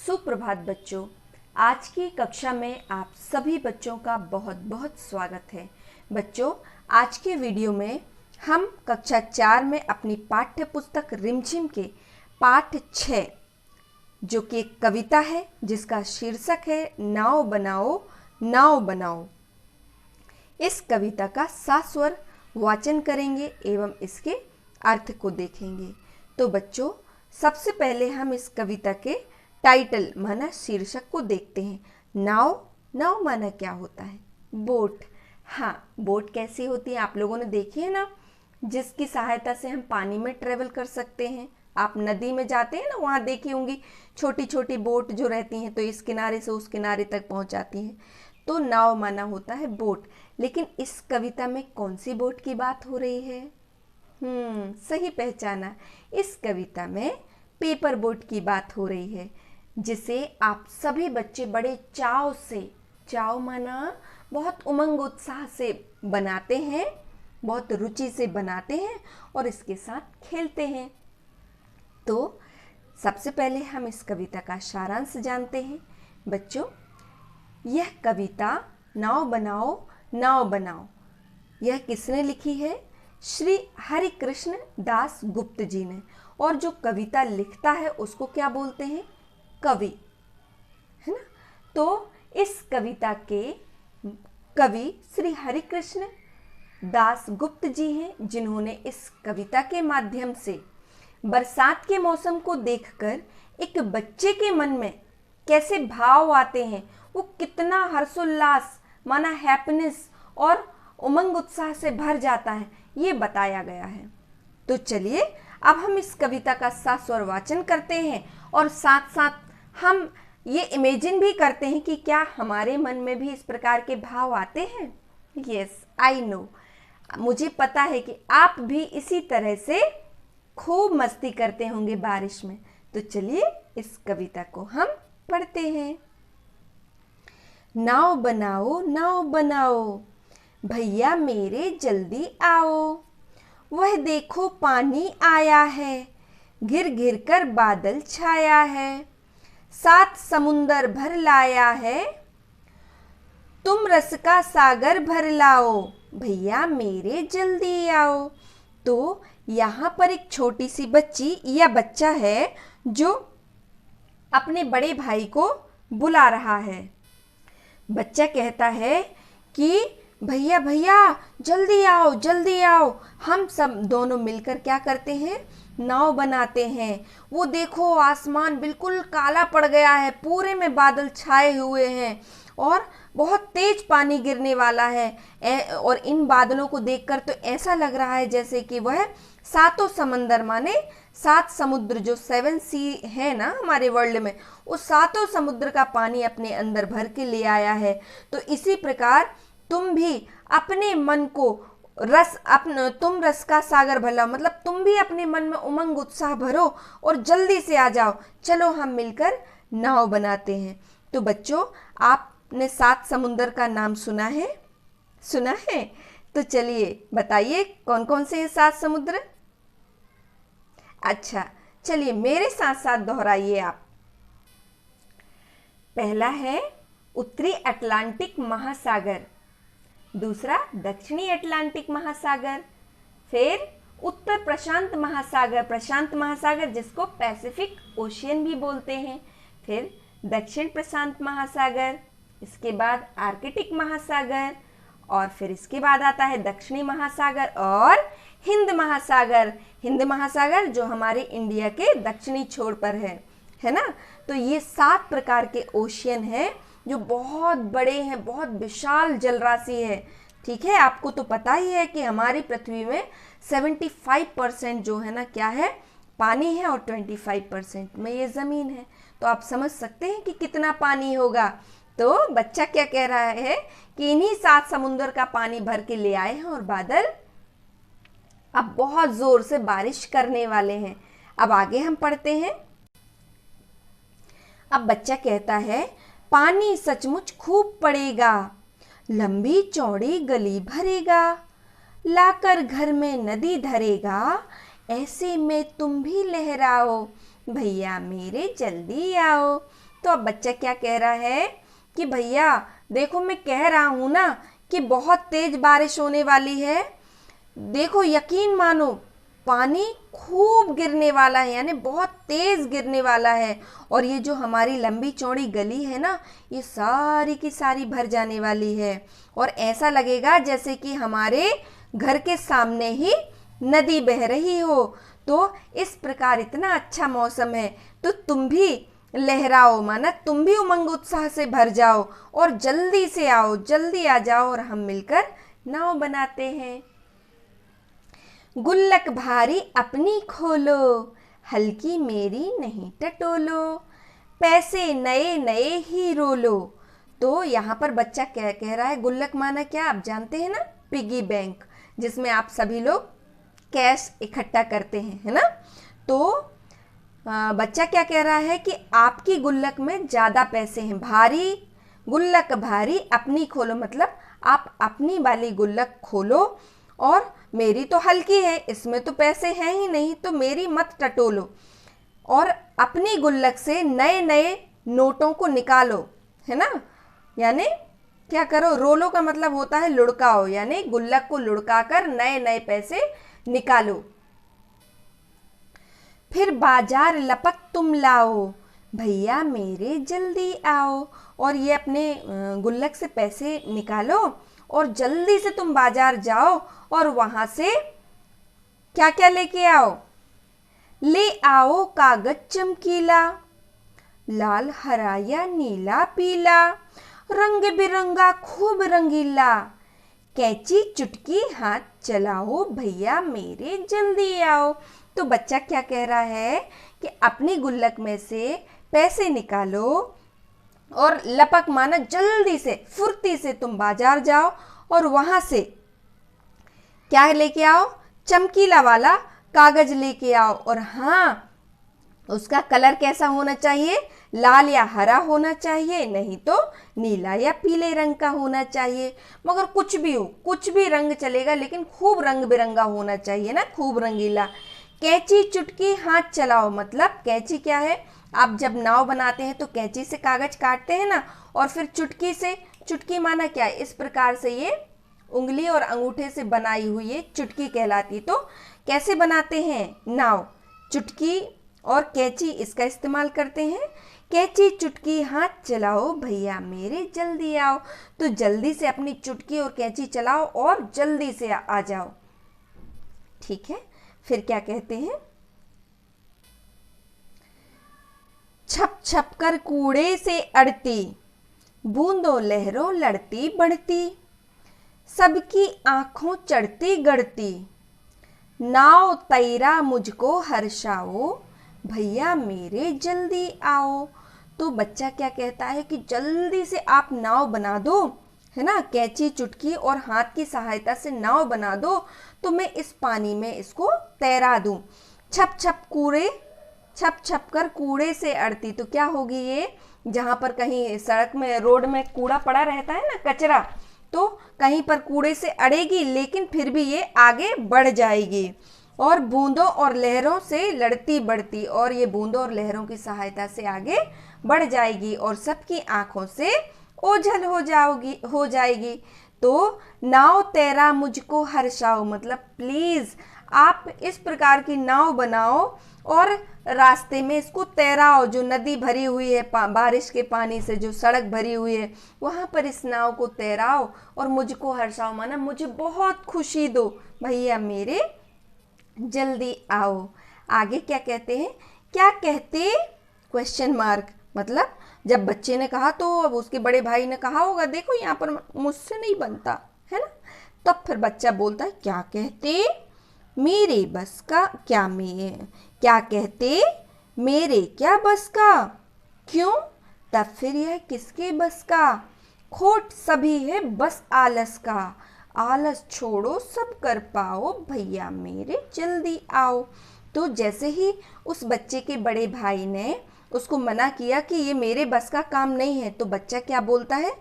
सुप्रभात बच्चों। आज की कक्षा में आप सभी बच्चों का बहुत बहुत स्वागत है। बच्चों, आज के वीडियो में हम कक्षा 4 में अपनी पाठ्य पुस्तक रिमझिम के पाठ 6 जो कि एक कविता है जिसका शीर्षक है नाव बनाओ नाव बनाओ। इस कविता का सस्वर वाचन करेंगे एवं इसके अर्थ को देखेंगे। तो बच्चों, सबसे पहले हम इस कविता के टाइटल माना शीर्षक को देखते हैं। नाव, नाव माना क्या होता है? बोट। हाँ, बोट कैसी होती है आप लोगों ने देखी है ना, जिसकी सहायता से हम पानी में ट्रेवल कर सकते हैं। आप नदी में जाते हैं ना, वहाँ देखी होंगी छोटी छोटी बोट जो रहती हैं, तो इस किनारे से उस किनारे तक पहुँच जाती हैं। तो नाव माना होता है बोट। लेकिन इस कविता में कौन सी बोट की बात हो रही है? सही पहचाना। इस कविता में पेपर बोट की बात हो रही है, जिसे आप सभी बच्चे बड़े चाव से, चाव माना बहुत उमंग उत्साह से बनाते हैं, बहुत रुचि से बनाते हैं और इसके साथ खेलते हैं। तो सबसे पहले हम इस कविता का सारांश जानते हैं। बच्चों, यह कविता नाव बनाओ नाव बनाओ, यह किसने लिखी है? श्री हरिकृष्ण दास गुप्त जी ने। और जो कविता लिखता है उसको क्या बोलते हैं? कवि, है ना। तो इस कविता के कवि श्री हरिकृष्ण दास गुप्त जी हैं, जिन्होंने इस कविता के माध्यम से बरसात के मौसम को देखकर एक बच्चे के मन में कैसे भाव आते हैं, वो कितना हर्षोल्लास माना हैप्पीनेस और उमंग उत्साह से भर जाता है, ये बताया गया है। तो चलिए अब हम इस कविता का सस्वर वाचन करते हैं और साथ साथ हम ये इमेजिन भी करते हैं कि क्या हमारे मन में भी इस प्रकार के भाव आते हैं। यस, आई नो, मुझे पता है कि आप भी इसी तरह से खूब मस्ती करते होंगे बारिश में। तो चलिए इस कविता को हम पढ़ते हैं। नाव बनाओ भैया मेरे जल्दी आओ, वह देखो पानी आया है, घिर घिर कर बादल छाया है, 7 समुंदर भर लाया है, तुम रस का सागर भर लाओ, भैया मेरे जल्दी आओ। तो यहाँ पर एक छोटी सी बच्ची या बच्चा है जो अपने बड़े भाई को बुला रहा है। बच्चा कहता है कि भैया भैया जल्दी आओ। हम सब दोनों मिलकर क्या करते हैं? नाव बनाते हैं। वो देखो आसमान बिल्कुल काला पड़ गया है, पूरे में बादल छाए हुए हैं और बहुत तेज पानी गिरने वाला है। और इन बादलों को देखकर तो ऐसा लग रहा है जैसे कि वह 7 समंदर माने 7 समुद्र, जो 7 सी है ना हमारे वर्ल्ड में, उस 7 समुद्र का पानी अपने अंदर भर के ले आया है। तो इसी प्रकार तुम भी अपने मन को तुम रस का सागर भर लाओ, मतलब तुम भी अपने मन में उमंग उत्साह भरो और जल्दी से आ जाओ। चलो हम मिलकर नाव बनाते हैं। तो बच्चों, आपने 7 समुंदर का नाम सुना है? तो चलिए बताइए कौन कौन से ये 7 समुद्र? अच्छा, चलिए मेरे साथ साथ दोहराइए आप। पहला है उत्तरी अटलांटिक महासागर, दूसरा दक्षिणी अटलांटिक महासागर, फिर उत्तर प्रशांत महासागर जिसको पैसिफिक ओशियन भी बोलते हैं, फिर दक्षिण प्रशांत महासागर, इसके बाद आर्कटिक महासागर, और फिर इसके बाद आता है दक्षिणी महासागर और हिंद महासागर जो हमारे इंडिया के दक्षिणी छोर पर है ना। तो ये 7 प्रकार के ओशियन हैं जो बहुत बड़े हैं, बहुत विशाल जलराशि है। ठीक है, आपको तो पता ही है कि हमारी पृथ्वी में 75% जो है ना क्या है? पानी है, और 25% में ये ज़मीन है। तो आप समझ सकते हैं कि कितना पानी होगा। तो बच्चा क्या कह रहा है कि इन्हीं 7 समुंदर का पानी भर के ले आए हैं और बादल अब बहुत जोर से बारिश करने वाले हैं। अब आगे हम पढ़ते हैं। अब बच्चा कहता है पानी सचमुच खूब पड़ेगा, लंबी चौड़ी गली भरेगा, लाकर घर में नदी धरेगा, ऐसे में तुम भी लहराओ, भैया मेरे जल्दी आओ। तो अब बच्चा क्या कह रहा है कि भैया देखो मैं कह रहा हूं ना कि बहुत तेज बारिश होने वाली है, देखो यकीन मानो पानी खूब गिरने वाला है, यानी बहुत तेज गिरने वाला है। और ये जो हमारी लंबी चौड़ी गली है ना, ये सारी की सारी भर जाने वाली है और ऐसा लगेगा जैसे कि हमारे घर के सामने ही नदी बह रही हो। तो इस प्रकार इतना अच्छा मौसम है, तो तुम भी लहराओ, माना तुम भी उमंग उत्साह से भर जाओ और जल्दी से आओ, जल्दी आ जाओ और हम मिलकर नाव बनाते हैं। गुल्लक भारी अपनी खोलो, हल्की मेरी नहीं टटोलो, पैसे नए नए ही रोलो। तो यहाँ पर बच्चा क्या कह रहा है, गुल्लक माना क्या आप जानते हैं ना, पिगी बैंक, जिसमें आप सभी लोग कैश इकट्ठा करते हैं, है ना। तो बच्चा क्या कह रहा है कि आपकी गुल्लक में ज़्यादा पैसे हैं, भारी गुल्लक भारी अपनी खोलो, मतलब आप अपनी वाली गुल्लक खोलो और मेरी तो हल्की है, इसमें तो पैसे हैं ही नहीं, तो मेरी मत टटोलो और अपनी गुल्लक से नए नए नोटों को निकालो, है ना। यानी क्या करो, रोलो का मतलब होता है लुढ़काओ, यानी गुल्लक को लुढ़काकर नए नए पैसे निकालो। फिर बाजार लपक तुम लाओ, भैया मेरे जल्दी आओ। और ये अपने गुल्लक से पैसे निकालो और जल्दी से तुम बाजार जाओ और वहां से क्या क्या लेके आओ, ले आओ कागज चमकीला, लाल हरा या नीला पीला, रंग बिरंगा खूब रंगीला, कैंची चुटकी हाथ चलाओ, भैया मेरे जल्दी आओ। तो बच्चा क्या कह रहा है कि अपनी गुल्लक में से पैसे निकालो और लपक माना जल्दी से फुर्ती से तुम बाजार जाओ और वहां से क्या लेके आओ, चमकीला वाला कागज लेके आओ। और हाँ, उसका कलर कैसा होना चाहिए, लाल या हरा होना चाहिए, नहीं तो नीला या पीले रंग का होना चाहिए। मगर कुछ भी हो, कुछ भी रंग चलेगा, लेकिन खूब रंग बिरंगा होना चाहिए ना, खूब रंगीला। कैंची चुटकी हाथ चलाओ, मतलब कैंची क्या है, आप जब नाव बनाते हैं तो कैंची से कागज काटते हैं ना, और फिर चुटकी से, चुटकी माना क्या है, इस प्रकार से ये उंगली और अंगूठे से बनाई हुई ये चुटकी कहलाती। तो कैसे बनाते हैं नाव, चुटकी और कैंची इसका इस्तेमाल करते हैं। कैंची चुटकी हाथ चलाओ, भैया मेरे जल्दी आओ। तो जल्दी से अपनी चुटकी और कैंची चलाओ और जल्दी से आ जाओ, ठीक है। फिर क्या कहते हैं, छप छप कर कूड़े से अड़ती, बूंदों लहरों लड़ती बढ़ती, सबकी आंखों चढ़ती गढ़ती, नाव तैरा मुझको हर्षाओ, भैया मेरे जल्दी आओ। तो बच्चा क्या कहता है कि जल्दी से आप नाव बना दो, है ना, कैंची चुटकी और हाथ की सहायता से नाव बना दो, तो मैं इस पानी में इसको तैरा दूं। छप छप कूड़े, छप छप कर कूड़े से अड़ती, तो क्या होगी ये, जहां पर कहीं सड़क में रोड में कूड़ा पड़ा रहता है ना, कचरा, तो कहीं पर कूड़े से अड़ेगी, लेकिन फिर भी ये आगे बढ़ जाएगी। और बूंदों और लहरों से लड़ती बढ़ती, और ये बूंदों और लहरों की सहायता से आगे बढ़ जाएगी और सबकी आंखों से ओझल हो जाएगी। तो नाव तैरा मुझको हर्षाओ, मतलब प्लीज आप इस प्रकार की नाव बनाओ और रास्ते में इसको तैराओ, जो नदी भरी हुई है बारिश के पानी से, जो सड़क भरी हुई है, वहां पर इस नाव को तैराओ और मुझको हर्षाओ, माना मुझे बहुत खुशी दो, भैया मेरे जल्दी आओ। आगे क्या कहते हैं, क्या कहते क्वेश्चन मार्क, मतलब जब बच्चे ने कहा तो अब उसके बड़े भाई ने कहा होगा देखो यहाँ पर मुझसे नहीं बनता, है ना। तब फिर बच्चा बोलता है, क्या कहते मेरे बस का क्या, मैं क्या कहते मेरे क्या बस का, क्यों तब फिर यह किसके बस का, खोट सभी है बस आलस का, आलस छोड़ो सब कर पाओ, भैया मेरे जल्दी आओ। तो जैसे ही उस बच्चे के बड़े भाई ने उसको मना किया कि ये मेरे बस का काम नहीं है, तो बच्चा क्या बोलता है,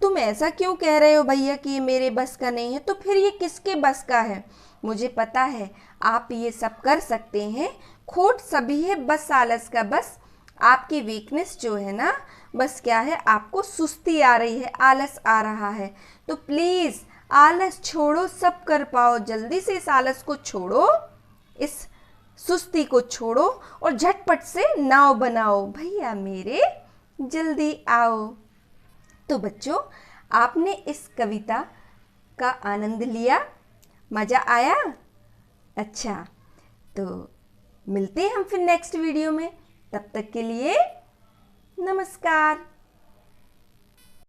तुम ऐसा क्यों कह रहे हो भैया कि ये मेरे बस का नहीं है, तो फिर ये किसके बस का है, मुझे पता है आप ये सब कर सकते हैं, खोट सभी है बस आलस का, बस आपकी वीकनेस जो है ना, बस क्या है, आपको सुस्ती आ रही है, आलस आ रहा है। तो प्लीज़ आलस छोड़ो, सब कर पाओ। जल्दी से इस आलस को छोड़ो, इस सुस्ती को छोड़ो और झटपट से नाव बनाओ। भैया मेरे जल्दी आओ। तो बच्चों, आपने इस कविता का आनंद लिया, मज़ा आया? अच्छा, तो मिलते हैं हम फिर नेक्स्ट वीडियो में। तब तक के लिए नमस्कार।